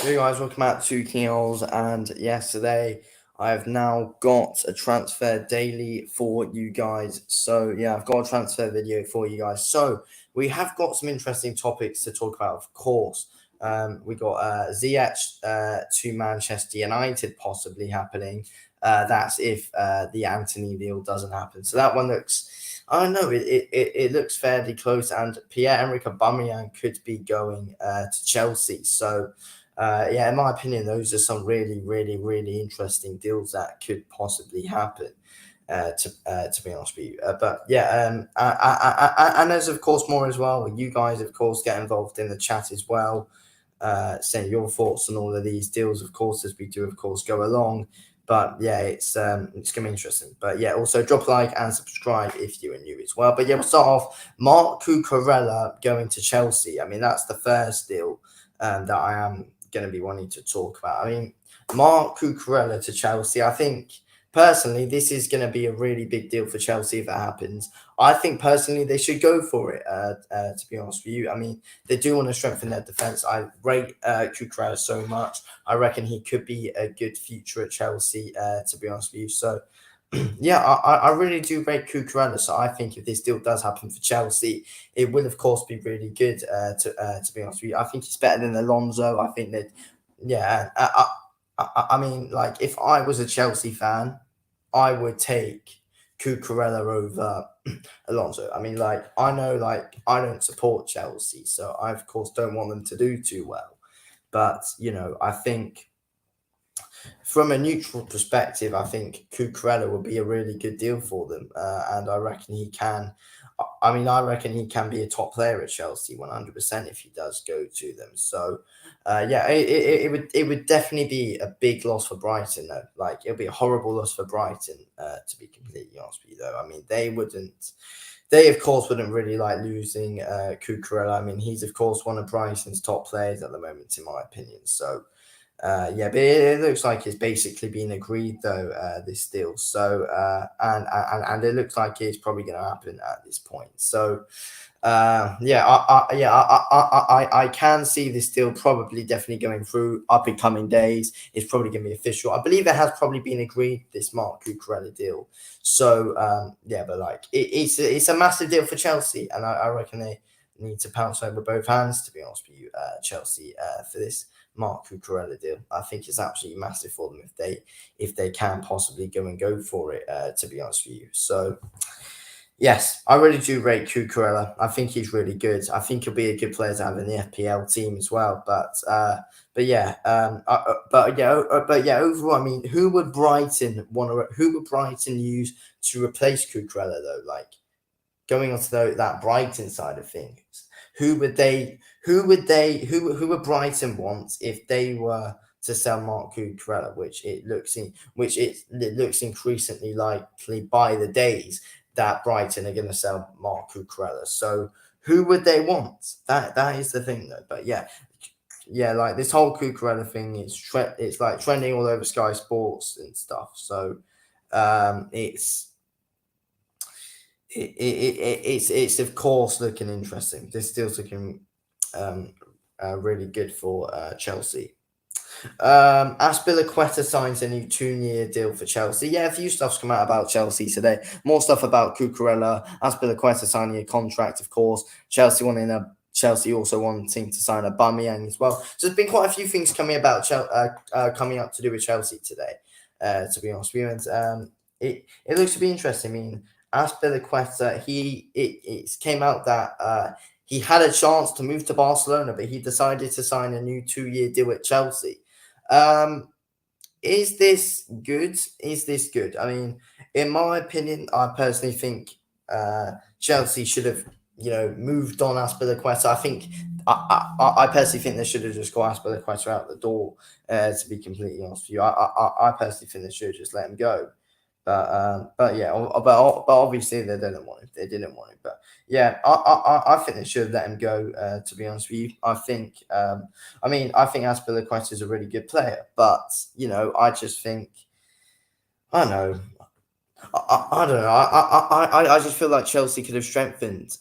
Hey guys, welcome back to Keels, and yesterday I have now got a transfer daily for you guys. So yeah, I've got a transfer video for you guys. So we have got some interesting topics to talk about, of course. We got Ziyech to Manchester United possibly happening. That's if the Anthony deal doesn't happen. So that one looks, I don't know, it looks fairly close, and Pierre-Emerick Aubameyang could be going to Chelsea. So yeah, in my opinion, those are some really interesting deals that could possibly happen. To be honest with you, but yeah, and there's of course more as well. You guys, of course, get involved in the chat as well, saying your thoughts on all of these deals, of course, as we do, of course, go along. But yeah, it's gonna be interesting. But yeah, also drop a like and subscribe if you are new as well. But yeah, we'll start off. Marc Cucurella going to Chelsea. I mean, that's the first deal that I am going to be wanting to talk about. I mean, Marc Cucurella to Chelsea. I think personally, this is going to be a really big deal for Chelsea if it happens. I think personally they should go for it. To be honest with you, I mean they do want to strengthen their defense. I rate Cucurella so much. I reckon he could be a good future at Chelsea. To be honest with you, so yeah, I really do rate Cucurella. So I think if this deal does happen for Chelsea, it will of course be really good. To be honest with you, I think he's better than Alonso. I think that, yeah. I mean, like if I was a Chelsea fan, I would take Cucurella over Alonso. I mean, like I know, like I don't support Chelsea, so I of course don't want them to do too well. But I think from a neutral perspective, I think Cucurella would be a really good deal for them, and I reckon he can. I mean, I reckon he can be a top player at Chelsea 100% if he does go to them. So, yeah, it would definitely be a big loss for Brighton though. Like it'll be a horrible loss for Brighton, to be completely honest with you though. I mean, they of course wouldn't really like losing Cucurella. I mean, he's of course one of Brighton's top players at the moment, in my opinion. So. Yeah, but it looks like it's basically been agreed though, this deal. So and it looks like it's probably going to happen at this point. So yeah, I can see this deal probably definitely going through up in coming days. It's probably going to be official. I believe it has probably been agreed, this Marc Cucurella deal. So yeah, but like it's a massive deal for Chelsea, and I reckon they need to pounce over both hands. To be honest with you, Chelsea, for this Marc Cucurella deal. I think it's absolutely massive for them if they can possibly go for it. To be honest with you, so yes, I really do rate Cucurella. I think he's really good. I think he'll be a good player to have in the FPL team as well. But yeah, but yeah. Overall, I mean, who would Brighton want to? Who would Brighton use to replace Cucurella though? Like going on to that Brighton side of things, who would they? Who would Brighton want if they were to sell Marc Cucurella, which it looks increasingly likely by the days that Brighton are going to sell Marc Cucurella. So who would they want? That is the thing though. But yeah, like this whole Cucurella thing it's like trending all over Sky Sports and stuff. So it's of course looking interesting. This deal's looking really good for Chelsea. Aspilicueta signs a new 2-year deal for Chelsea. Yeah, a few stuff's come out about Chelsea today. More stuff about Cucurella. Aspilicueta signing a contract, of course. Chelsea also wanting to sign a Aubameyang as well. So there's been quite a few things coming up to do with Chelsea today. To be honest with you, and it looks to be interesting. I mean, Aspilicueta, it came out that he had a chance to move to Barcelona, but he decided to sign a new 2-year deal at Chelsea. Is this good? Is this good? I mean, in my opinion, I personally think Chelsea should have, moved on Aspilicueta. I think I personally think they should have just got Aspilicueta out the door. To be completely honest with you, I personally think they should have just let him go. But yeah, but obviously they didn't want it. They didn't want it. But yeah, I think they should have let him go. To be honest with you, I think I think Aspilicueta is a really good player, but I just think I don't know. I don't know. I just feel like Chelsea could have strengthened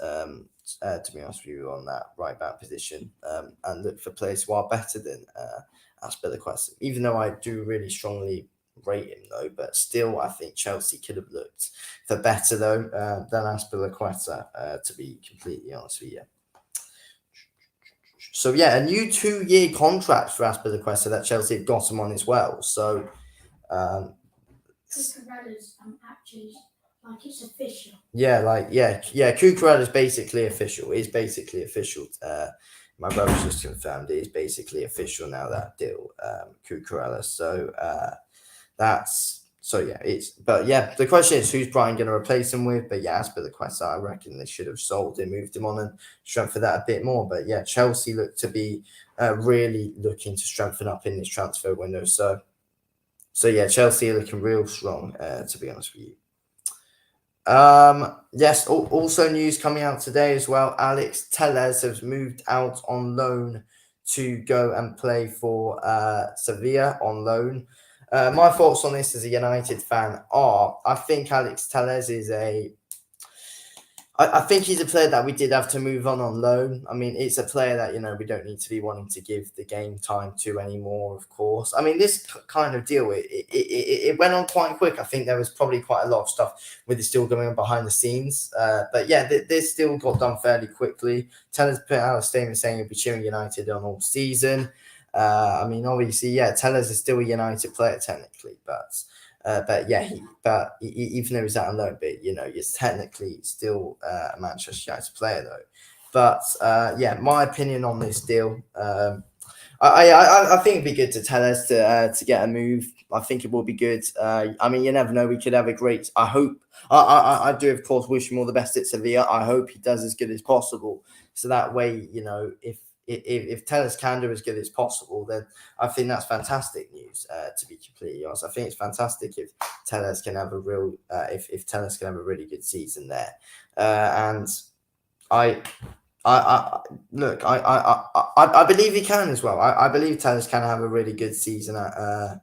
to be honest with you, on that right back position, and look for players who are better than Aspilicueta. Even though I do really strongly rate him though, but still I think Chelsea could have looked for better though than Aspilicueta, to be completely honest with you. So yeah, a new 2-year contract for Aspilicueta that Chelsea have got him on as well. So Cucurella's actually, like, it's official. Yeah, Cucurella's basically official. It's basically official. My brother's just confirmed it is basically official now, that deal, Cucurella. So the question is who's Brian going to replace him with? But yeah, Aspilicueta, I reckon they should have sold him, moved him on, and strengthened that a bit more. But yeah, Chelsea look to be really looking to strengthen up in this transfer window. So yeah, Chelsea are looking real strong, to be honest with you. Yes, also news coming out today as well. Alex Telles has moved out on loan to go and play for Sevilla on loan. My thoughts on this as a United fan are, I think Alex Telles is I think he's a player that we did have to move on loan. I mean, it's a player that, we don't need to be wanting to give the game time to anymore, of course. I mean, this kind of deal, it went on quite quick. I think there was probably quite a lot of stuff with it still going on behind the scenes. But yeah, this still got done fairly quickly. Tellers put out a statement saying he'll be cheering United on all season. I mean, obviously, yeah, Tellers is still a United player technically, but even though he's out on loan, but he's technically still a Manchester United player though. But yeah, my opinion on this deal, I think it'd be good to tell us to get a move. I think it will be good. I mean, you never know. We could have a great. I hope. I do, of course, wish him all the best at Sevilla. I hope he does as good as possible. So that way, if Tellers can do as good as possible, then I think that's fantastic news. To be completely honest, I think it's fantastic if Tellers can have a real, if Tellers can have a really good season there. And I believe he can as well. I believe Tellers can have a really good season at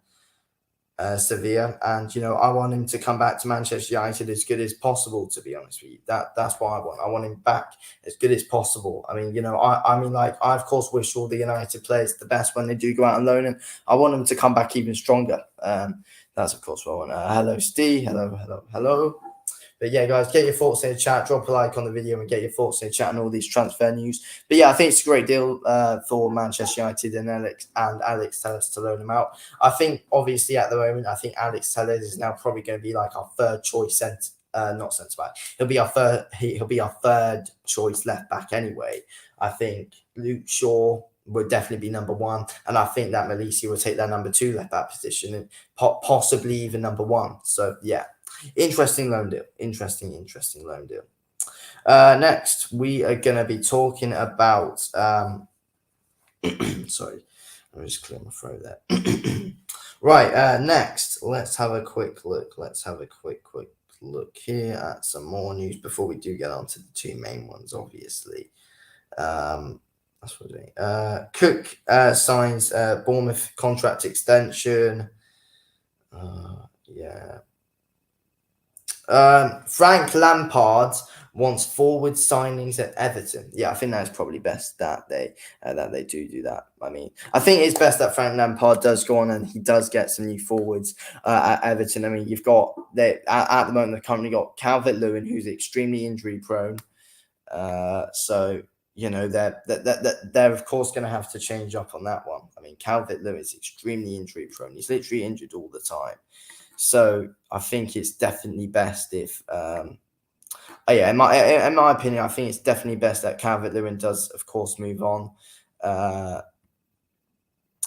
Sevilla, and I want him to come back to Manchester United as good as possible. To be honest with you, that's what I want. I want him back as good as possible. I mean, I of course wish all the United players the best when they do go out on loan, and I want them to come back even stronger. That's of course what I want. Hello, Steve. Hello. But yeah, guys, get your thoughts in the chat. Drop a like on the video and get your thoughts in the chat on all these transfer news. But yeah, I think it's a great deal for Manchester United and Alex Telles to loan him out. I think, obviously, at the moment, I think Alex Telles is now probably going to be like our third choice not centre back. He'll be our third choice left back anyway. I think Luke Shaw would definitely be number one, and I think that Melisi will take that number 2 left back position and possibly even number 1. So yeah. Interesting loan deal. Interesting loan deal. Next, we are going to be talking about. Sorry, let me just clear my throat there. Right. Next, let's have a quick look. Let's have a quick look here at some more news before we do get on to the 2 main ones. Obviously, that's what we're doing. Cook signs Bournemouth contract extension. Yeah. Frank Lampard wants forward signings at Everton. Yeah, I think that's probably best that they do that. I mean, I think it's best that Frank Lampard does go on and he does get some new forwards at Everton. I mean, you've got at the moment they've currently got Calvert-Lewin, who's extremely injury prone. So they're of course going to have to change up on that one. I mean, Calvert-Lewin is extremely injury prone. He's literally injured all the time. So I think it's definitely best if, in my opinion, I think it's definitely best that Calvert-Lewin does, of course, move on. I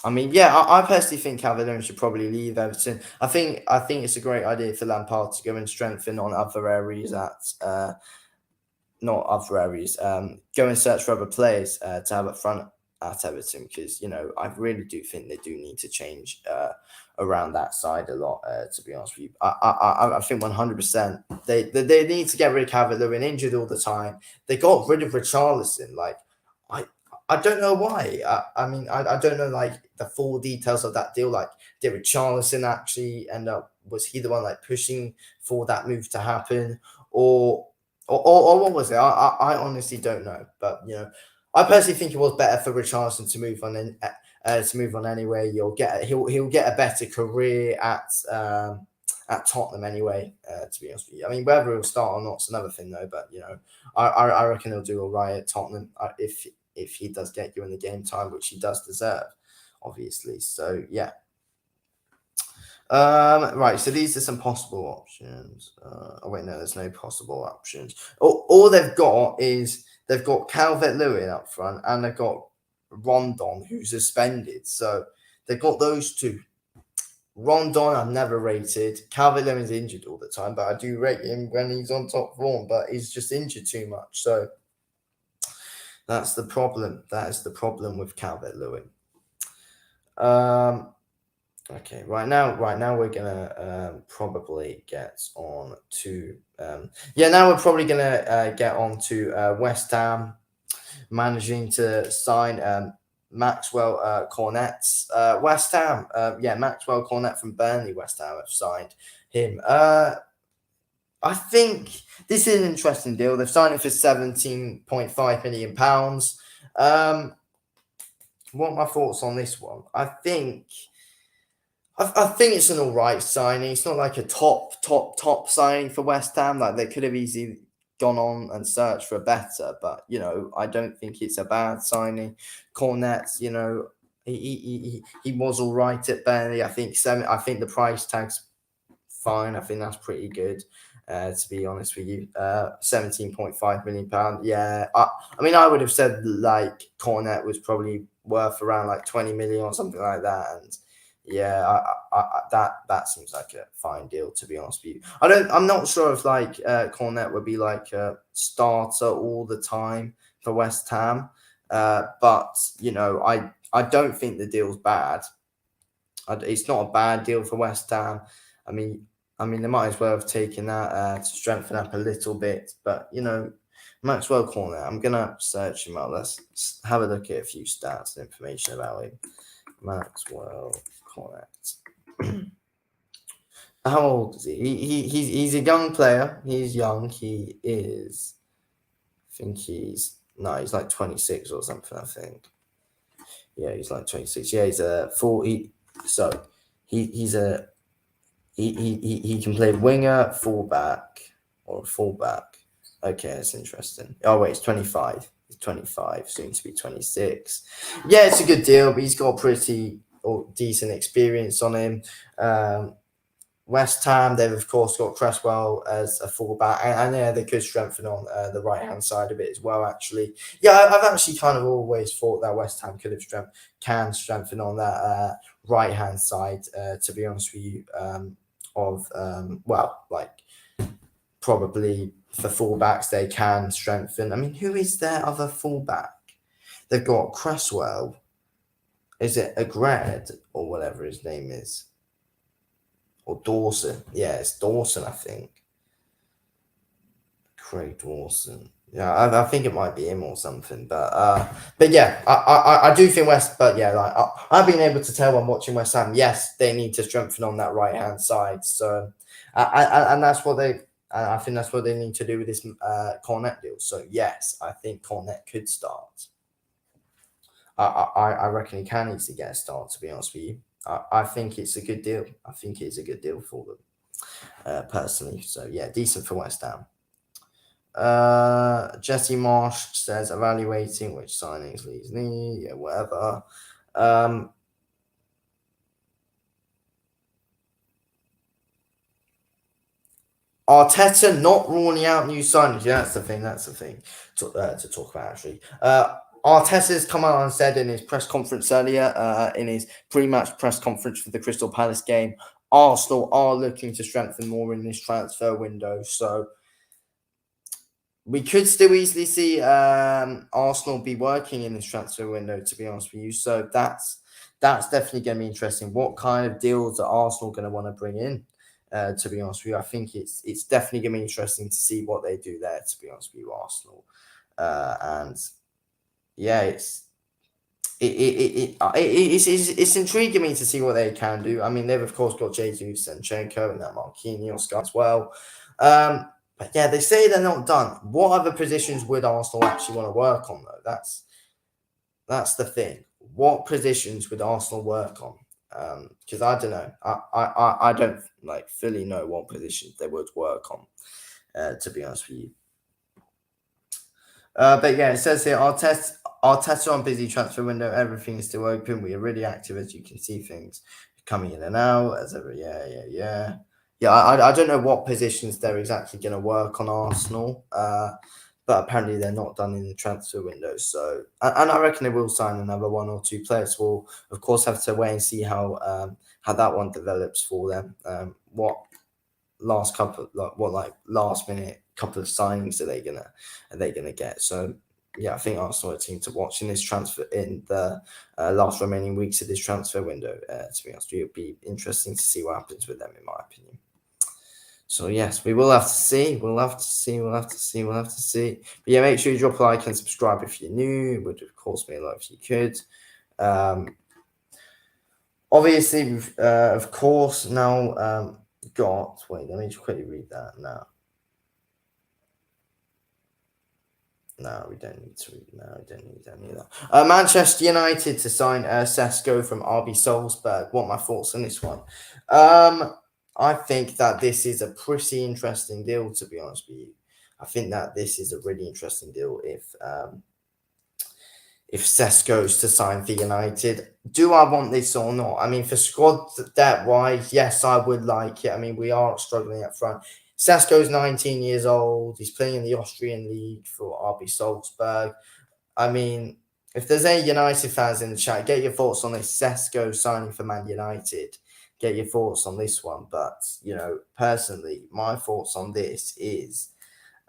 mean, yeah, I personally think Calvert-Lewin should probably leave Everton. I think it's a great idea for Lampard to go and strengthen on other areas go and search for other players to have up front at Everton, because I really do think they do need to change around that side a lot. To be honest with you, I think 100% they need to get rid of Calvert-Lewin, injured all the time. They got rid of Richarlison. Like I don't know why. I mean, I don't know like the full details of that deal. Like, did Richarlison actually end up? Was he the one like pushing for that move to happen, or Or what was it? I honestly don't know. But I personally think it was better for Richarlison to move on to move on anyway. He'll get a better career at Tottenham anyway. To be honest with you, I mean whether he'll start or not is another thing though. But I reckon he'll do all right at Tottenham if he does get you in the game time, which he does deserve, obviously. So yeah. Right, so these are some possible options. Oh wait, no, there's no possible options. All they've got is they've got Calvert-Lewin up front, and they've got Rondon, who's suspended. So they've got those two. Rondon, I've never rated. Calvert-Lewin's injured all the time, but I do rate him when he's on top form. But he's just injured too much, so that's the problem. That is the problem with Calvert-Lewin. Okay, right now we're gonna probably get on to now we're probably gonna get on to West Ham managing to sign Maxwell Cornet. West Ham, Maxwell Cornet from Burnley. West Ham have signed him. I think this is an interesting deal. They've signed him for £17.5 million. What are my thoughts on this one? I think it's an all right signing. It's not like a top signing for West Ham. Like they could have easily gone on and searched for a better, but I don't think it's a bad signing. Cornet, he was all right at Burnley. I think the price tag's fine. I think that's pretty good. To be honest with you, £17.5 million. Yeah, I mean, I would have said like Cornet was probably worth around like 20 million or something like that, and yeah, that seems like a fine deal, to be honest with you. I'm not sure if like Cornet would be like a starter all the time for West Ham, but I don't think the deal's bad. It's not a bad deal for West Ham. I mean, they might as well have taken that to strengthen up a little bit, but Maxwell Cornet. I'm gonna search him out. Let's have a look at a few stats and information about him. Maxwell Cornet. How old is he? He's a young player. He's young. He is. I think he's like 26 or something. I think. Yeah, he's like 26. Yeah, he's a 40. So he can play winger, fullback, or fullback. Okay, that's interesting. Oh wait, he's 25. He's 25, soon to be 26. Yeah, it's a good deal, but he's got pretty decent experience on him. West Ham, they've of course got Cresswell as a fullback, and yeah, they could strengthen on the right hand side of it as well. Actually, yeah, I've actually kind of always thought that West Ham can strengthen on that right hand side. To be honest with you, probably for fullbacks they can strengthen. I mean, who is their other fullback? They've got Cresswell. Is it Agred or whatever his name is? Or Dawson. Yeah, it's Dawson, I think. Craig Dawson. Yeah, I think it might be him or something. But yeah, I do think But yeah, like I've been able to tell when watching West Ham, yes, they need to strengthen on that right hand side. So and that's what I think that's what they need to do with this Cornet deal. So yes, I think Cornet could start. I reckon he can easily get a start, to be honest with you. I think it's a good deal. I think it's a good deal for them, personally. So yeah, decent for West Ham. Jesse Marsh says evaluating which signings Leeds need. Yeah, whatever. Arteta not ruling out new signings. Yeah, that's the thing to talk about, actually. Arteta's come out and said in his press conference earlier, in his pre-match press conference for the Crystal Palace game, Arsenal are looking to strengthen more in this transfer window. So we could still easily see Arsenal be working in this transfer window, to be honest with you. So that's definitely going to be interesting. What kind of deals are Arsenal going to want to bring in? To be honest with you, I think it's definitely going to be interesting to see what they do there, to be honest with you, Arsenal. And yeah, it's intriguing me to see what they can do. I mean, they've of course got Jesus Zinchenko and that Marquinhos guy as well. But yeah, they say they're not done. What other positions would Arsenal actually want to work on, though? That's the thing. What positions would Arsenal work on? Because I don't know. I don't like fully know what positions they would work on. To be honest with you. But yeah, it says here, Arteta on busy transfer window. Everything is still open. We are really active, as you can see things coming in and out. As ever, yeah. I don't know what positions they're exactly going to work on Arsenal. But apparently they're not done in the transfer window. So, and I reckon they will sign another one or two players. We'll of course have to wait and see how that one develops for them. What last minute couple of signings are they gonna get? So yeah, I think Arsenal are a team to watch in this transfer in the last remaining weeks of this transfer window. To be honest, it'll be interesting to see what happens with them, in my opinion. So yes, we will have to see. We'll have to see. But yeah, make sure you drop a like and subscribe if you're new. It would of course mean a lot if you could. Obviously, of course, now got. Wait, let me just quickly read that now. No, we don't need to read. No, we don't need any of that. Manchester United to sign Sesko from RB Salzburg. What are my thoughts on this one? I think that this is a pretty interesting deal, to be honest with you. I think that this is a really interesting deal if Sesko's to sign for United. Do I want this or not? I mean, for squad depth-wise, yes, I would like it. I mean, we are struggling up front. Sesko's 19 years old. He's playing in the Austrian league for RB Salzburg. I mean, if there's any United fans in the chat, get your thoughts on this Sesko signing for Man United. Get your thoughts on this one. But, personally, my thoughts on this is,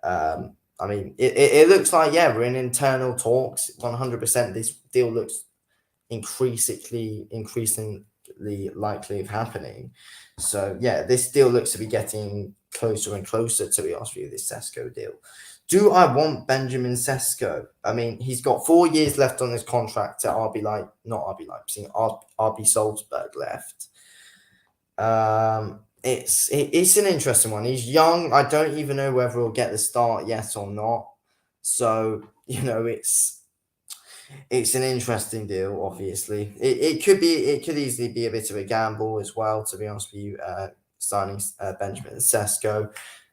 I mean, it looks like, yeah, we're in internal talks. 100%. This deal looks increasingly likely of happening. So, yeah, this deal looks to be getting closer and closer, to be honest with you, this Sesko deal. Do I want Benjamin Sesko? I mean, he's got 4 years left on his contract at RB Salzburg left. It's an interesting one. He's young. I don't even know whether he'll get the start, yes or not. So, it's an interesting deal, obviously. It could easily be a bit of a gamble as well, to be honest with you, signing Benjamin Sesko.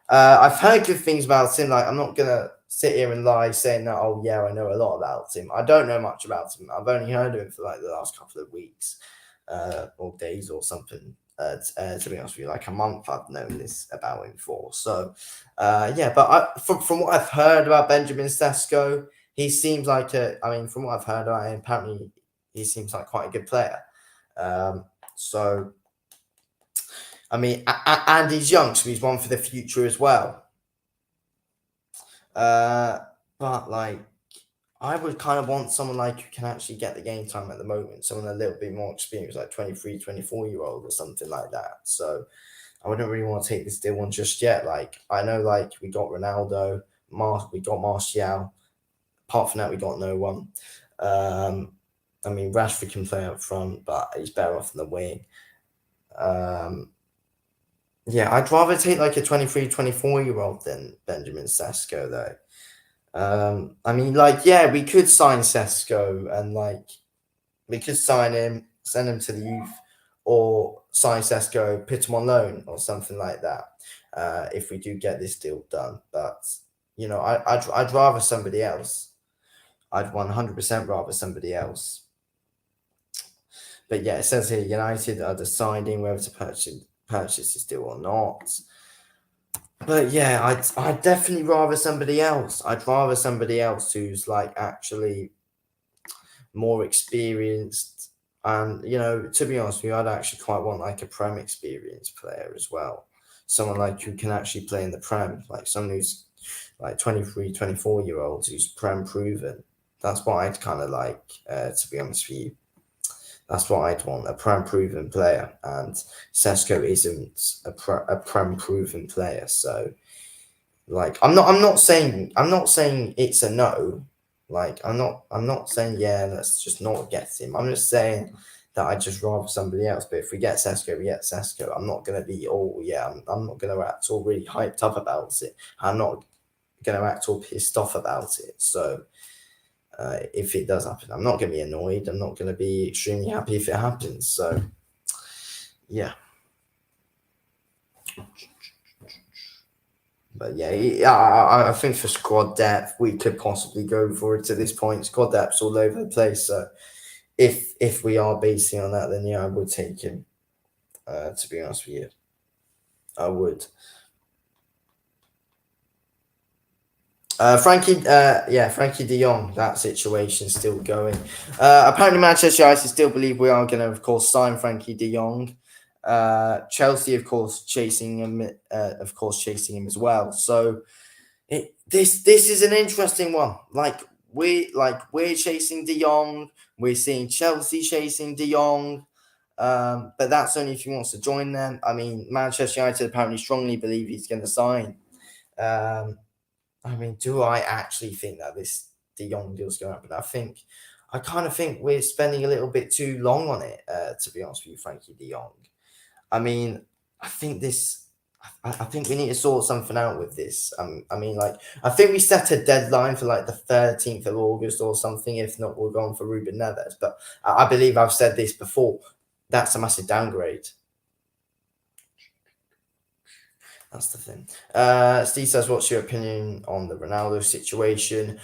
I've heard good things about him. Like, I'm not gonna sit here and lie saying that, oh yeah, I know a lot about him. I don't know much about him. I've only heard of him for like the last couple of weeks, or days or something. To be honest with you, like a month I've known this about him for. So, yeah, but from what I've heard about Benjamin Sesko, he seems like from what I've heard about him, apparently he seems like quite a good player. So, I mean, and he's young, so he's one for the future as well. But like, I would kind of want someone like who can actually get the game time at the moment, someone a little bit more experienced, like 23, 24-year-old or something like that. So I wouldn't really want to take this deal on just yet. Like, I know, like, we got Ronaldo, we got Martial. Apart from that, we got no one. I mean, Rashford can play up front, but he's better off in the wing. Yeah, I'd rather take like a 23, 24-year-old than Benjamin Sesko, though. I mean, like, yeah, we could sign Sesko and like we could sign him, send him to the youth, or sign Sesko, put him on loan or something like that. If we do get this deal done, but I'd rather somebody else. I'd 100% rather somebody else. But yeah, it says here United are deciding whether to purchase this deal or not. But yeah, I'd definitely rather somebody else. I'd rather somebody else who's like actually more experienced. And to be honest with you, I'd actually quite want like a Prem experienced player as well. Someone like who can actually play in the Prem, like someone who's like 23, 24-year-olds who's Prem proven. That's what I'd kind of like, to be honest with you. That's what I'd want, a Prem proven player, and Sesko isn't a Prem proven player. So, like, I'm not saying it's a no. Like, I'm not saying, yeah, let's just not get him. I'm just saying that I'd just rather somebody else. But if we get Sesko, we get Sesko. I'm not going to be, I'm not going to act all really hyped up about it. I'm not going to act all pissed off about it. So if it does happen, I'm not going to be annoyed. I'm not going to be extremely happy if it happens. So, yeah. But yeah, I think for squad depth, we could possibly go for it at this point. Squad depth's all over the place. So if we are basing on that, then yeah, I would take him. To be honest with you, I would. Frankie de Jong, that situation's still going. Apparently, Manchester United still believe we are going to, of course, sign Frankie de Jong. Chelsea, of course, chasing him as well. So this is an interesting one. We're chasing de Jong. We're seeing Chelsea chasing de Jong. But that's only if he wants to join them. I mean, Manchester United apparently strongly believe he's going to sign. I mean, do I actually think that this de Jong deal's going to happen? I kind of think we're spending a little bit too long on it, to be honest with you, Frankie de Jong. I mean, I think we need to sort something out with this. I think we set a deadline for like the 13th of August or something. If not, we'll go on for Ruben Neves. But I believe I've said this before. That's a massive downgrade. That's the thing. Steve says, what's your opinion on the Ronaldo situation?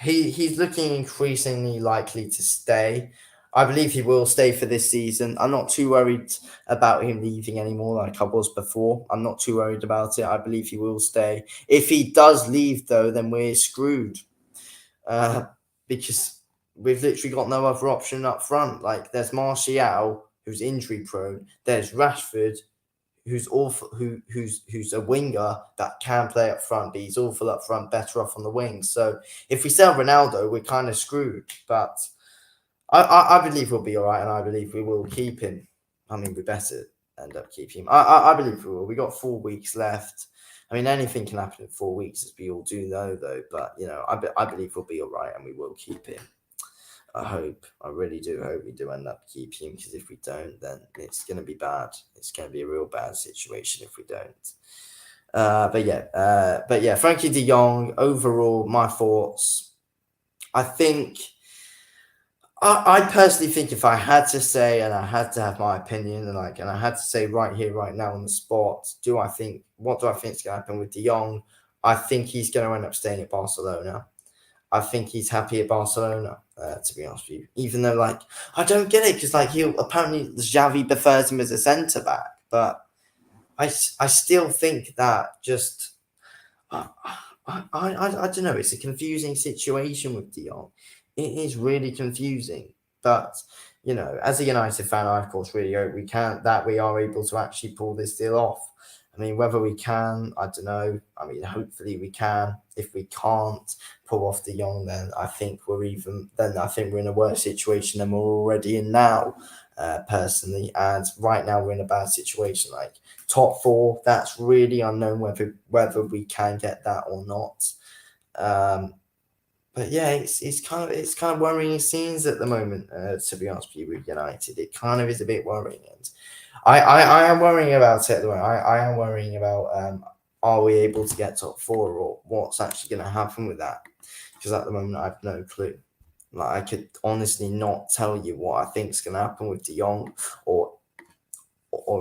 He's looking increasingly likely to stay. I believe he will stay for this season. I'm not too worried about him leaving anymore like I was before. I'm not too worried about it. I believe he will stay. If he does leave, though, then we're screwed. Because we've literally got no other option up front. Like, there's Martial, who's injury prone. There's Rashford, who's awful, who's a winger that can play up front, but he's awful up front, better off on the wing. So if we sell Ronaldo, we're kind of screwed. But I believe we'll be all right, and I believe we will keep him. I mean, we better end up keeping him. I believe we will. We got 4 weeks left. I mean, anything can happen in 4 weeks, as we all do know, though. But I believe we'll be all right, and we will keep him. I really do hope we do end up keeping him, because if we don't, then it's going to be bad. It's going to be a real bad situation if we don't. But yeah, Frankie de Jong, overall, my thoughts. I personally think if I had to say, and I had to have my opinion, and I had to say right here, right now on the spot, what do I think is going to happen with de Jong? I think he's going to end up staying at Barcelona. I think he's happy at Barcelona, to be honest with you. Even though, I don't get it, because, apparently Xavi prefers him as a centre-back. But I still think that just... I don't know. It's a confusing situation with de Jong. It is really confusing. But, as a United fan, I, of course, really hope we are able to actually pull this deal off. I mean, whether we can, I don't know. I mean, hopefully we can. If we can't pull off de Jong, then I think we're in a worse situation than we're already in now, personally. And right now we're in a bad situation. Like, top 4, that's really unknown whether we can get that or not. But yeah, it's kind of worrying scenes at the moment. To be honest with you, with United, it kind of is a bit worrying, and I am worrying about it. I am worrying about are we able to get top 4, or what's actually going to happen with that? Because at the moment I have no clue. I could honestly not tell you what I think is going to happen with de Jong or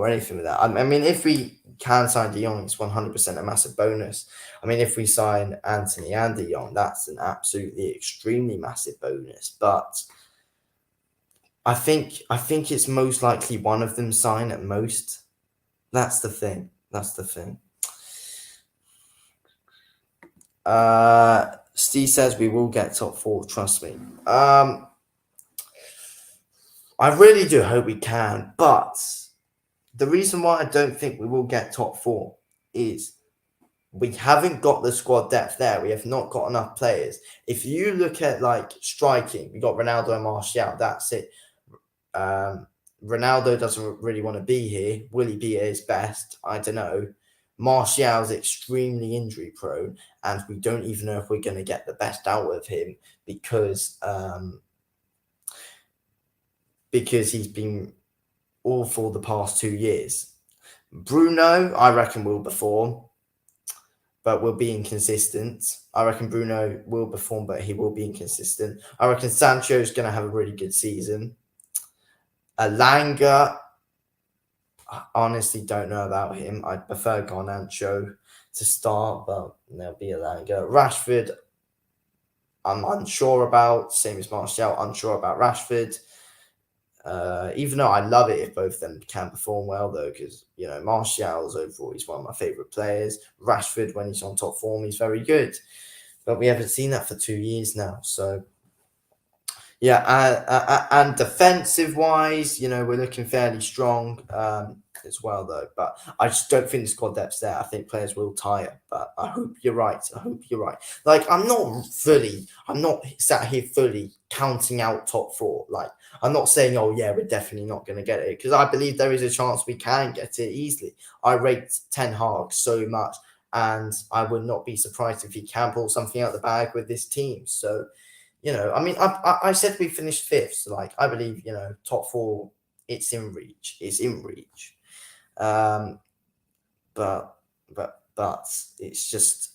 anything with that. I mean, if we can sign de Jong, it's 100% a massive bonus. I mean, if we sign Anthony and de Jong, that's an absolutely extremely massive bonus. But I think it's most likely one of them sign at most. That's the thing. Steve says we will get top 4. Trust me. I really do hope we can, but the reason why I don't think we will get top 4 is we haven't got the squad depth there. We have not got enough players. If you look at striking, we got Ronaldo and Martial. That's it. Ronaldo doesn't really want to be here. Will he be at his best? I don't know. Martial's extremely injury prone, and we don't even know if we're going to get the best out of him, because because he's been awful the past 2 years. Bruno, I reckon, will perform, but will be inconsistent. I reckon Bruno will perform, but he will be inconsistent. I reckon Sancho's going to have a really good season. Alanga, I honestly don't know about him. I'd prefer Garnacho to start, but there'll be Alanga. Rashford, I'm unsure about. Same as Martial, unsure about Rashford. Even though I love it if both of them can perform well, though, because, you know, Martial's overall, he's one of my favourite players. Rashford, when he's on top form, he's very good. But we haven't seen that for 2 years now. So, yeah, and defensive-wise, you know, we're looking fairly strong as well, though. But I just don't think the squad depth's there. I think players will tire. But I hope you're right. I hope you're right. Like, I'm not sat here fully counting out top four. Like, I'm not saying, oh, yeah, we're definitely not going to get it. Because I believe there is a chance we can get it easily. I rate Ten Hag so much. And I would not be surprised if he can pull something out the bag with this team. So, you know, I mean, I said we finished fifth. So, like, I believe, you know, top four, it's in reach. It's in reach. But it's just,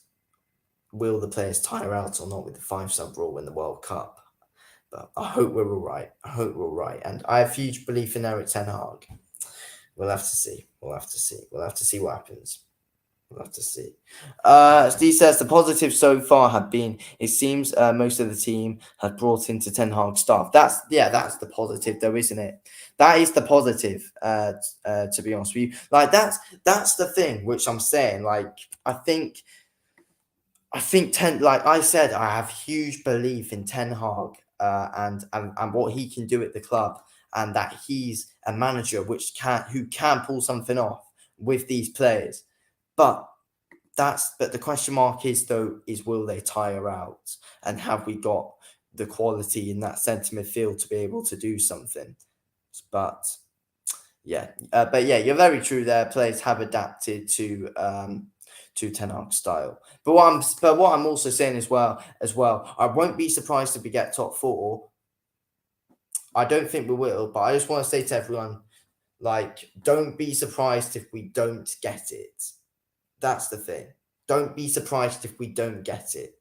will the players tire out or not with the 5-sub rule in the World Cup? But I hope we're all right. I hope we're all right. And I have huge belief in Eric Ten Hag. We'll have to see. We'll have to see. We'll have to see what happens. We'll have to see. Steve says the positives so far have been, it seems most of the team have brought into Ten Hag staff. That's the positive though, isn't it? That is the positive, to be honest with you. Like, that's the thing which I'm saying. Like, I think like I said, I have huge belief in Ten Hag and what he can do at the club, and that he's a manager who can pull something off with these players. But the question mark is will they tire out, and have we got the quality in that centre midfield to be able to do something? But yeah, you're very true there. Players have adapted to Ten Hag style. But what I'm also saying as well, I won't be surprised if we get top four. I don't think we will, but I just want to say to everyone, like, don't be surprised if we don't get it. That's the thing. Don't be surprised if we don't get it.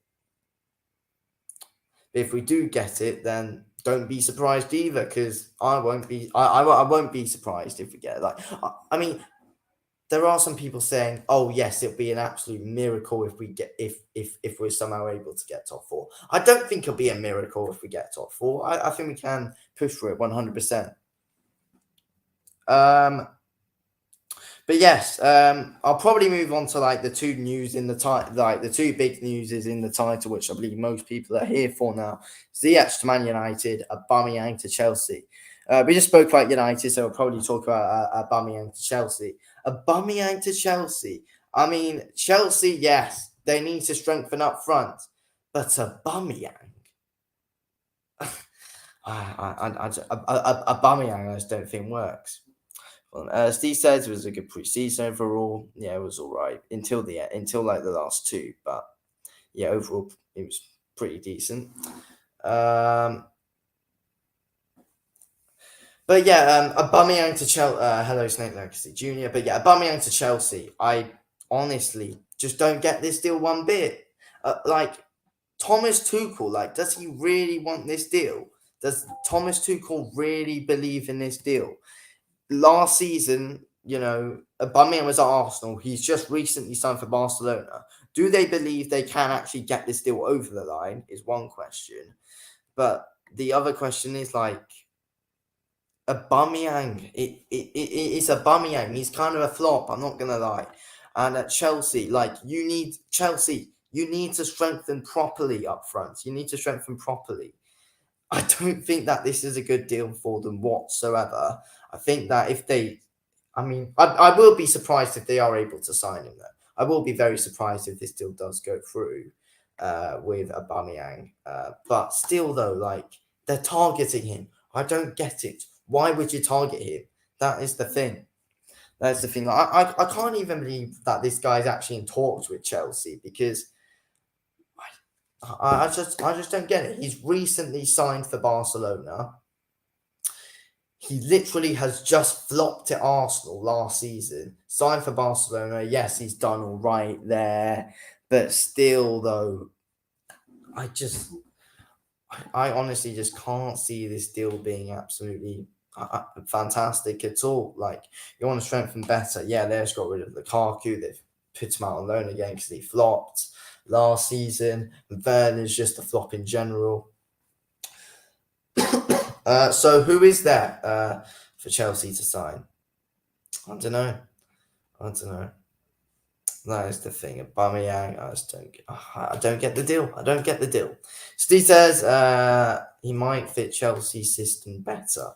If we do get it, then don't be surprised either, because I won't be. I won't be surprised if we get it. Like, I mean, there are some people saying, "Oh yes, it'll be an absolute miracle if we get if we're somehow able to get top four." I don't think it'll be a miracle if we get top four. I think we can push for it 100%. But yes, I'll probably move on to like the two news in the title, like the two big news is in the title, which I believe most people are here for now. Ziyech to Man United, Aubameyang to Chelsea. We just spoke about United, so we'll probably talk about Aubameyang to Chelsea. Aubameyang to Chelsea. I mean, Chelsea, yes, they need to strengthen up front, but Aubameyang, Aubameyang, I just don't think works. Steve says it was a good pre-season overall. Yeah, it was all right until like the last two, but yeah, overall it was pretty decent. But yeah, Aubameyang to Chelsea. Hello, Snake Legacy Jr. But yeah, Aubameyang to Chelsea. I honestly just don't get this deal one bit. Like, Thomas Tuchel, like, does he really want this deal? Does Thomas Tuchel really believe in this deal? Last season, you know, Aubameyang was at Arsenal. He's just recently signed for Barcelona. Do they believe they can actually get this deal over the line is one question. But the other question is, like, Aubameyang. It's Aubameyang. He's kind of a flop, I'm not going to lie. And at Chelsea, like, you need to strengthen properly up front. You need to strengthen properly. I don't think that this is a good deal for them whatsoever. I think that I will be surprised if they are able to sign him, though. I will be very surprised if this deal does go through with Aubameyang. But still, though, like, they're targeting him. I don't get it. Why would you target him? That is the thing. That's the thing. Like, I can't even believe that this guy's actually in talks with Chelsea, because I just don't get it. He's recently signed for Barcelona. he literally has just flopped at Arsenal last season. Signed for Barcelona. Yes, he's done all right there. But still, though, I honestly just can't see this deal being absolutely fantastic at all. Like, you want to strengthen better. Yeah, they just got rid of Lukaku. They've put him out on loan again because he flopped last season. Werner's just a flop in general. So who is there for Chelsea to sign? I don't know. That is the thing. Aubameyang, I don't get the deal. Steve says he might fit Chelsea's system better.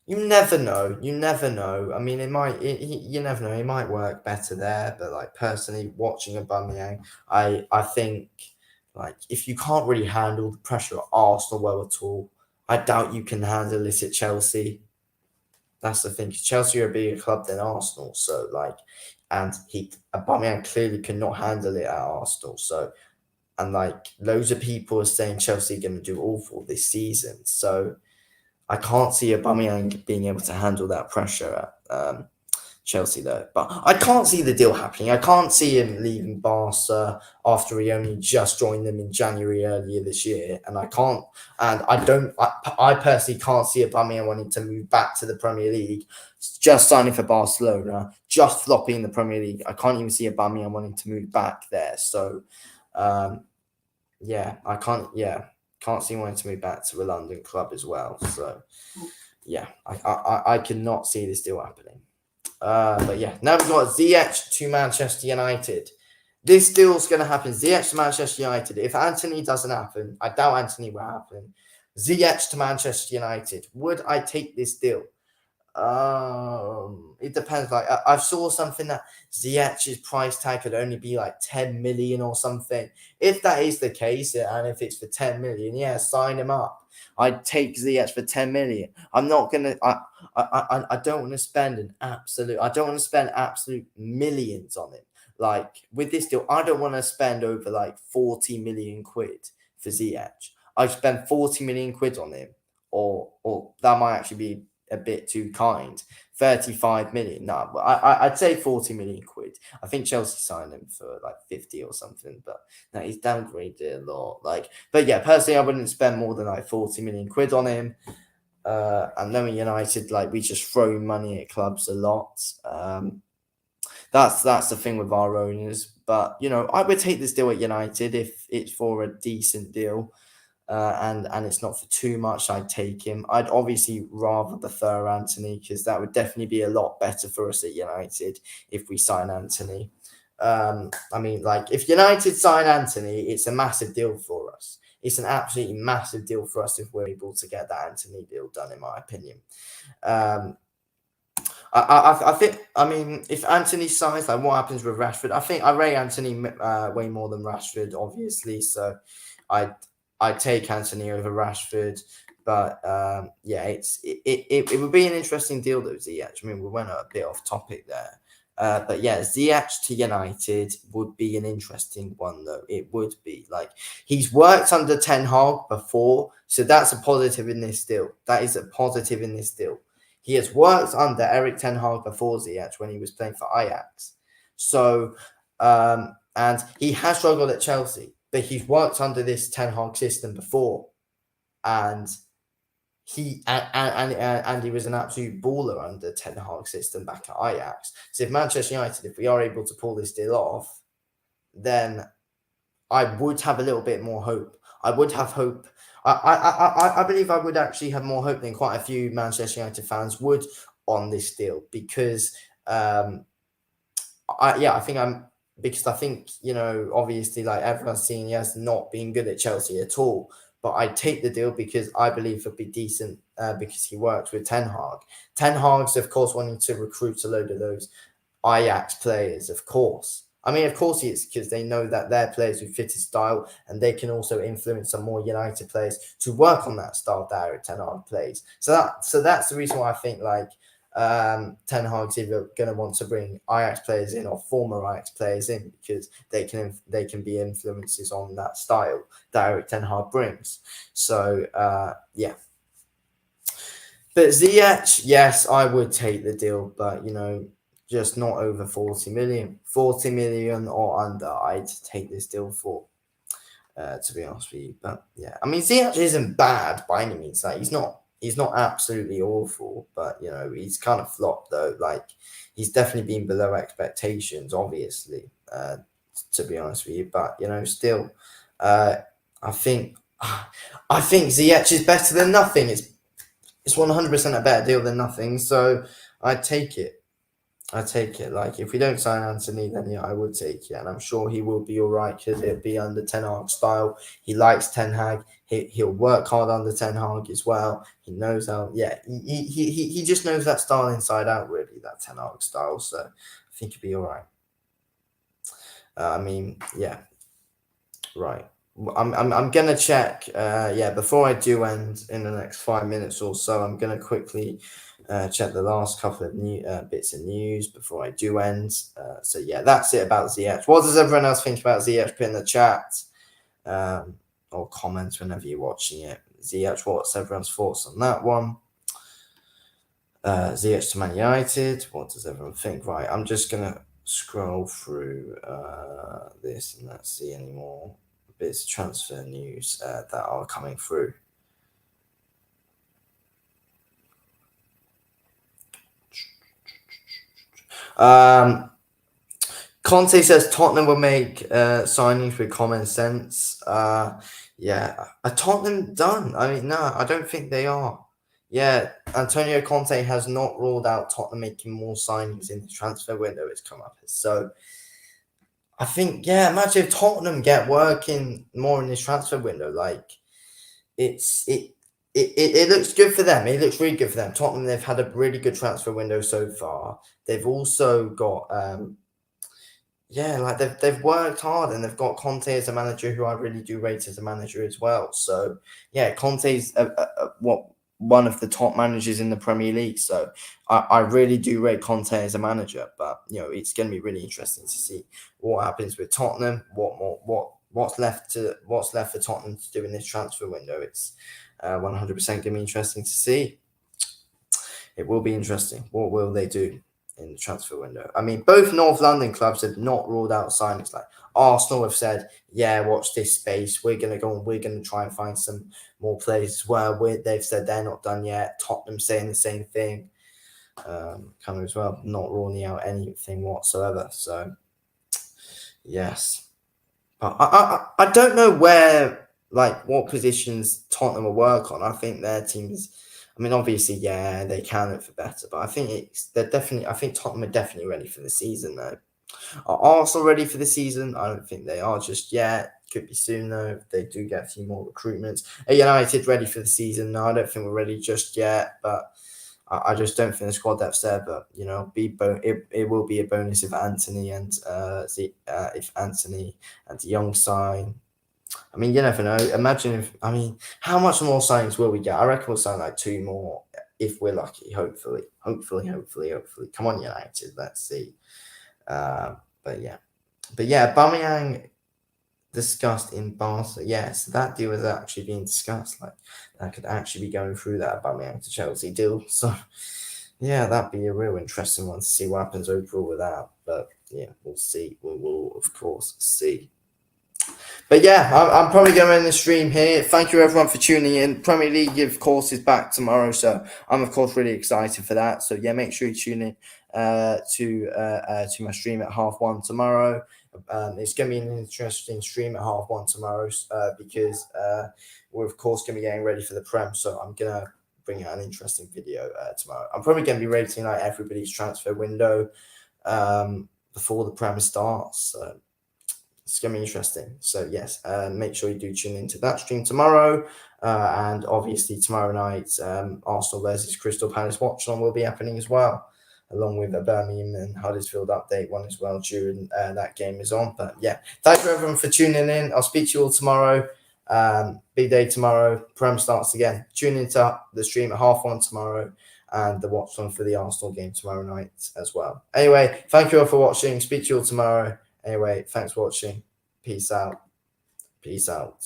You never know. I mean, you never know. He might work better there, but like personally, watching Aubameyang, I think like if you can't really handle the pressure at Arsenal well at all, I doubt you can handle it at Chelsea. That's the thing. Chelsea are a bigger club than Arsenal, so like, and Aubameyang clearly cannot handle it at Arsenal. So, and like loads of people are saying Chelsea are going to do awful this season. So, I can't see Aubameyang being able to handle that pressure at Chelsea though. But I can't see the deal happening. I can't see him leaving Barca after he only just joined them in January earlier this year. And I personally can't see Aubameyang wanting to move back to the Premier League, just signing for Barcelona, just flopping in the Premier League. I can't even see Aubameyang wanting to move back there. So, I can't see him wanting to move back to a London club as well. So, yeah, I cannot see this deal happening. But yeah, now we've got Ziyech to Manchester United. This deal's going to happen. Ziyech to Manchester United. If Anthony doesn't happen, I doubt Anthony will happen. Ziyech to Manchester United. Would I take this deal? It depends. Like I saw something that Ziyech's price tag could only be like 10 million or something. If that is the case, and if it's for 10 million, yeah, sign him up. I'd take Ziyech for 10 million. I'm not gonna. I don't want to spend absolute millions on it. Like with this deal, I don't want to spend over like 40 million quid for Ziyech. I spend 40 million quid on him, or that might actually be a bit too kind. 35 million. No, I'd say 40 million quid. I think Chelsea signed him for like 50 or something, but no, he's downgraded a lot. Like, but yeah, personally, I wouldn't spend more than like 40 million quid on him. And knowing United, like we just throw money at clubs a lot. That's the thing with our owners. But you know, I would take this deal at United if it's for a decent deal. And it's not for too much, I'd take him. I'd obviously rather prefer Anthony because that would definitely be a lot better for us at United if we sign Anthony. I mean, like if United sign Anthony, it's a massive deal for us. It's an absolutely massive deal for us if we're able to get that Anthony deal done, in my opinion. I think, I mean, if Anthony signs, like what happens with Rashford? I think I rate Anthony way more than Rashford, obviously. So I'd take Anthony over Rashford, but yeah, it would be an interesting deal though, Ziyech. I mean, we went a bit off topic there, but yeah, Ziyech to United would be an interesting one though. It would be like he's worked under Ten Hag before, so that's a positive in this deal. That is a positive in this deal. He has worked under Eric Ten Hag before, Ziyech, when he was playing for Ajax. So, and he has struggled at Chelsea. But he's worked under this Ten Hag system before, and he was an absolute baller under Ten Hag system back at Ajax. So if Manchester United, if we are able to pull this deal off, then I would have a little bit more hope. I would have hope. I believe I would actually have more hope than quite a few Manchester United fans would on this deal because, because I think, you know, obviously, like everyone's seen, he has not been good at Chelsea at all. But I take the deal because I believe it'll be decent because he works with Ten Hag. Ten Hag's, of course, wanting to recruit a load of those Ajax players, of course. I mean, of course he is because they know that their players who fit his style and they can also influence some more United players to work on that style that Eric Ten Hag plays. So that's the reason why I think, like, Ten Hag's either going to want to bring Ajax players in or former Ajax players in, because they can be influences on that style that Erik Ten Hag brings. So yeah. But Ziyech, yes, I would take the deal, but just not over 40 million. 40 million or under, I'd take this deal for. To be honest with you, but yeah, I mean, Ziyech isn't bad by any means. Like, he's not absolutely awful, but he's kind of flopped though. Like, he's definitely been below expectations, obviously. To be honest with you, but still, I think Ziyech is better than nothing. It's 100% a better deal than nothing. So I'd take it. Like, if we don't sign Anthony, then yeah, I would take it, and I'm sure he will be all right, because it'll be under Ten Hag style. He likes Ten Hag. He'll work hard under Ten Hag as well. He knows how. Yeah, he just knows that style inside out, really, that Ten Hag style. So I think he'll be all right. I mean, yeah, right. I'm gonna check. Before I do end in the next 5 minutes or so, I'm gonna quickly check the last couple of new bits of news before I do end. So yeah, that's it about Ziyech. What does everyone else think about Ziyech? Put in the chat or comment whenever you're watching it. Ziyech, what's everyone's thoughts on that one? Ziyech to Man United. What does everyone think? Right, I'm just gonna scroll through this and not see any more bits of transfer news that are coming through. Conte says Tottenham will make signings with common sense. Yeah, are Tottenham done? I mean, no, I don't think they are. Yeah, Antonio Conte has not ruled out Tottenham making more signings in the transfer window. It's come up. So I think, yeah, imagine if Tottenham get working more in this transfer window. Like, it looks good for them. It looks really good for them. Tottenham, they've had a really good transfer window so far. They've also got they've worked hard, and they've got Conte as a manager, who I really do rate as a manager as well. So yeah, Conte's one of the top managers in the Premier League. So I really do rate Conte as a manager. But it's going to be really interesting to see what happens with Tottenham. What's left for Tottenham to do in this transfer window. It's 100% going to be interesting to see. It will be interesting. What will they do in the transfer window? I mean, both North London clubs have not ruled out signings. Like, Arsenal have said, yeah, watch this space. We're going to go and we're going to try and find some more players as well. They've said they're not done yet. Tottenham saying the same thing, kind of as well, not ruling out anything whatsoever. So, yes. But I don't know what positions Tottenham will work on. I think their teams, I mean, obviously, yeah, they can look for better, but I think I think Tottenham are definitely ready for the season, though. Are Arsenal ready for the season? I don't think they are just yet. Could be soon, though, if they do get a few more recruitments. Are United ready for the season? No, I don't think we're ready just yet, but I just don't think the squad depth's there. But it will be a bonus if Anthony and De Jong sign. I mean, you never know. Imagine how much more signings will we get? I reckon we'll sign like 2 more if we're lucky. Hopefully. Come on, United. Let's see. But yeah, Aubameyang discussed in Barca. Yes, that deal is actually being discussed. Like, that could actually be going through that Aubameyang to Chelsea deal. So yeah, that'd be a real interesting one to see what happens overall with that. But yeah, we'll see. We will, of course, see. But yeah, I'm probably going to end the stream here. Thank you everyone for tuning in. Premier League, of course, is back tomorrow, so I'm of course really excited for that. So yeah, make sure you tune in to my stream at 1:30 tomorrow. It's going to be an interesting stream at 1:30 tomorrow because we're of course going to be getting ready for the Prem. So I'm going to bring out an interesting video tomorrow. I'm probably going to be rating like everybody's transfer window before the Prem starts. So it's going to be interesting. So yes, make sure you do tune into that stream tomorrow. And obviously tomorrow night, Arsenal versus Crystal Palace watch on will be happening as well, along with a Birmingham and Huddersfield update one as well during that game is on. But yeah, thank you everyone for tuning in. I'll speak to you all tomorrow. Big day tomorrow. Prem starts again. Tune into the stream at 1:30 tomorrow. and the watch on for the Arsenal game tomorrow night as well. Anyway, thank you all for watching. Speak to you all tomorrow. Anyway, thanks for watching. Peace out. Peace out.